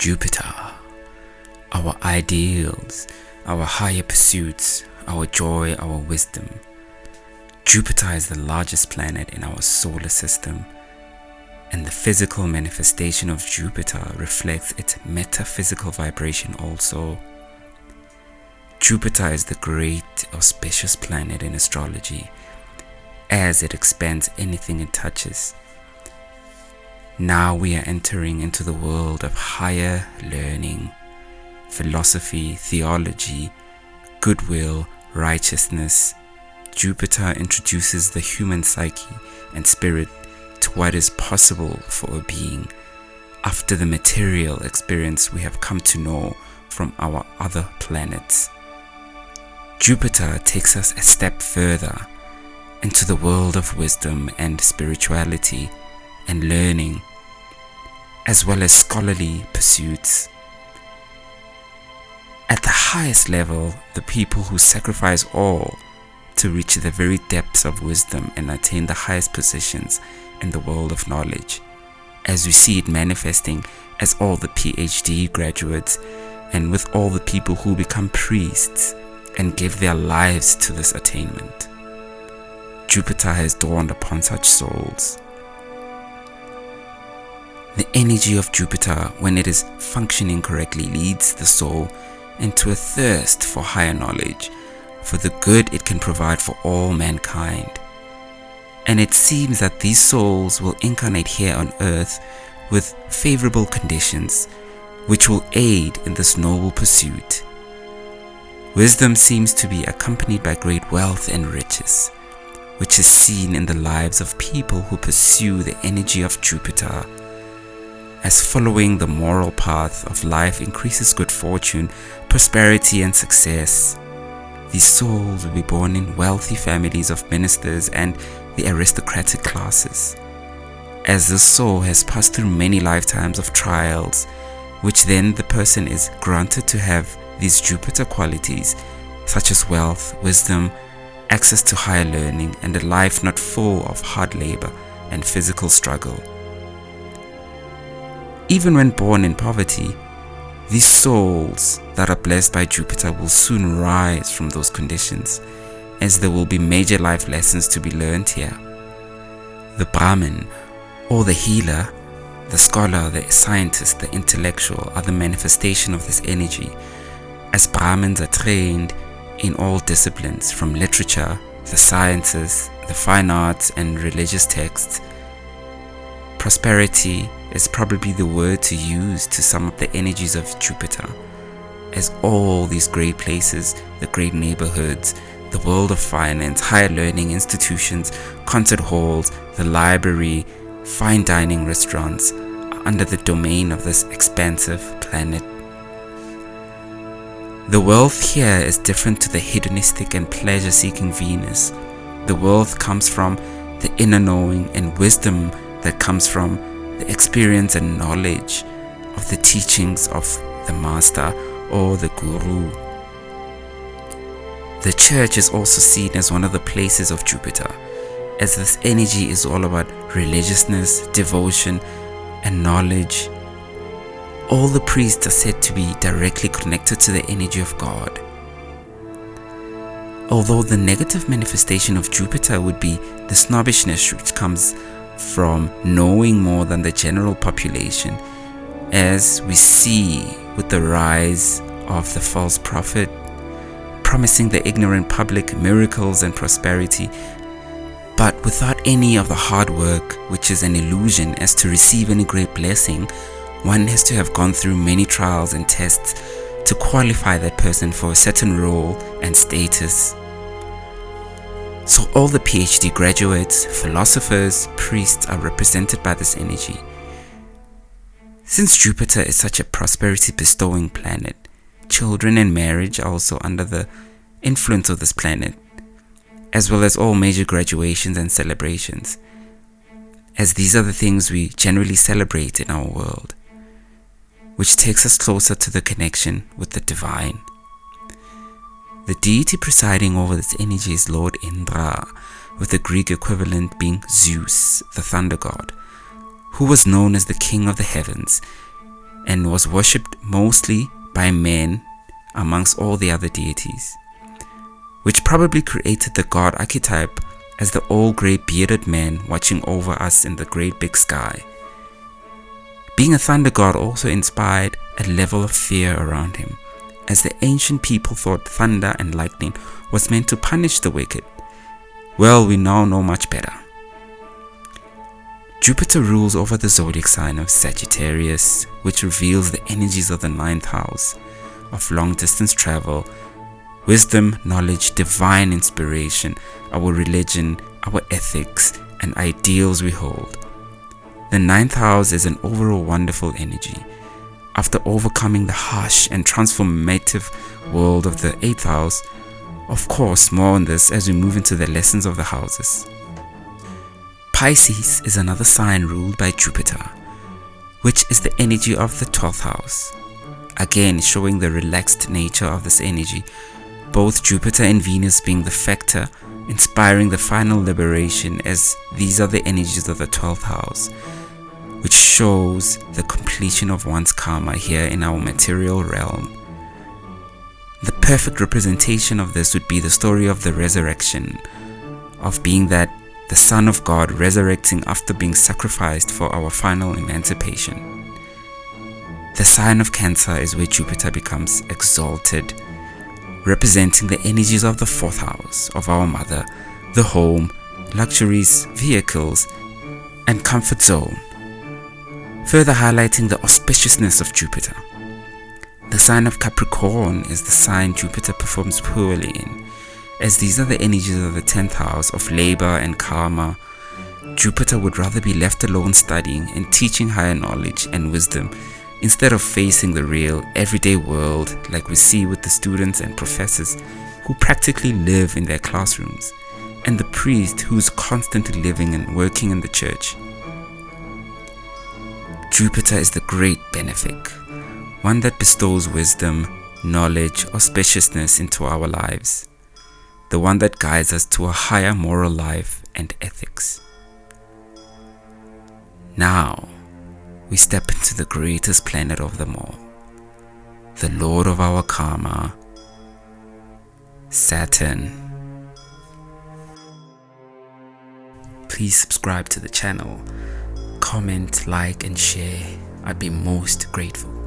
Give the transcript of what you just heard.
Jupiter, our ideals, our higher pursuits, our joy, our wisdom. Jupiter is the largest planet in our solar system, and the physical manifestation of Jupiter reflects its metaphysical vibration also. Jupiter is the great auspicious planet in astrology, as it expands anything it touches. Now we are entering into the world of higher learning, philosophy, theology, goodwill, righteousness. Jupiter introduces the human psyche and spirit to what is possible for a being after the material experience we have come to know from our other planets. Jupiter takes us a step further into the world of wisdom and spirituality and learning, as well as scholarly pursuits. At the highest level, the people who sacrifice all to reach the very depths of wisdom and attain the highest positions in the world of knowledge, as we see it manifesting as all the PhD graduates and with all the people who become priests and give their lives to this attainment. Jupiter has dawned upon such souls. The energy of Jupiter, when it is functioning correctly, leads the soul into a thirst for higher knowledge, for the good it can provide for all mankind. And it seems that these souls will incarnate here on earth with favorable conditions, which will aid in this noble pursuit. Wisdom seems to be accompanied by great wealth and riches, which is seen in the lives of people who pursue the energy of Jupiter, as following the moral path of life increases good fortune, prosperity and success. These souls will be born in wealthy families of ministers and the aristocratic classes, as the soul has passed through many lifetimes of trials, which then the person is granted to have these Jupiter qualities, such as wealth, wisdom, access to higher learning, and a life not full of hard labor and physical struggle. Even when born in poverty, these souls that are blessed by Jupiter will soon rise from those conditions, as there will be major life lessons to be learned here. The Brahmin, or the healer, the scholar, the scientist, the intellectual are the manifestation of this energy, as Brahmins are trained in all disciplines, from literature, the sciences, the fine arts, and religious texts. Prosperity is probably the word to use to sum up the energies of Jupiter, as all these great places, the great neighborhoods, the world of finance, higher learning institutions, concert halls, the library, fine dining restaurants are under the domain of this expansive planet. The wealth here is different to the hedonistic and pleasure-seeking Venus. The wealth comes from the inner knowing and wisdom that comes from the experience and knowledge of the teachings of the master or the guru. The church is also seen as one of the places of Jupiter, as this energy is all about religiousness, devotion, and knowledge. All the priests are said to be directly connected to the energy of God. Although the negative manifestation of Jupiter would be the snobbishness which comes from knowing more than the general population, as we see with the rise of the false prophet, promising the ignorant public miracles and prosperity, but without any of the hard work, which is an illusion, as to receive any great blessing, one has to have gone through many trials and tests to qualify that person for a certain role and status. So all the PhD graduates, philosophers, priests are represented by this energy. Since Jupiter is such a prosperity bestowing planet, children and marriage are also under the influence of this planet, as well as all major graduations and celebrations, as these are the things we generally celebrate in our world, which takes us closer to the connection with the divine. The deity presiding over this energy is Lord Indra, with the Greek equivalent being Zeus, the thunder god, who was known as the king of the heavens, and was worshipped mostly by men amongst all the other deities, which probably created the god archetype as the old grey bearded man watching over us in the great big sky. Being a thunder god also inspired a level of fear around him, as the ancient people thought thunder and lightning was meant to punish the wicked. Well, we now know much better. Jupiter rules over the zodiac sign of Sagittarius, which reveals the energies of the 9th house of long distance travel, wisdom, knowledge, divine inspiration, our religion, our ethics, and ideals we hold. The 9th house is an overall wonderful energy. After overcoming the harsh and transformative world of the 8th house, of course, more on this as we move into the lessons of the houses. Pisces is another sign ruled by Jupiter, which is the energy of the 12th house. Again, showing the relaxed nature of this energy, both Jupiter and Venus being the factor inspiring the final liberation, as these are the energies of the 12th house, which shows the completion of one's karma here in our material realm. The perfect representation of this would be the story of the resurrection, of being that the Son of God resurrecting after being sacrificed for our final emancipation. The sign of Cancer is where Jupiter becomes exalted, representing the energies of the 4th house of our mother, the home, luxuries, vehicles, and comfort zone, further highlighting the auspiciousness of Jupiter. The sign of Capricorn is the sign Jupiter performs poorly in, as these are the energies of the 10th house of labor and karma. Jupiter would rather be left alone studying and teaching higher knowledge and wisdom instead of facing the real everyday world, like we see with the students and professors who practically live in their classrooms, and the priest who's constantly living and working in the church. Jupiter is the Great Benefic, one that bestows wisdom, knowledge, auspiciousness into our lives, the one that guides us to a higher moral life and ethics. Now, we step into the greatest planet of them all, the Lord of our karma, Saturn. Please subscribe to the channel, comment, like, and share. I'd be most grateful.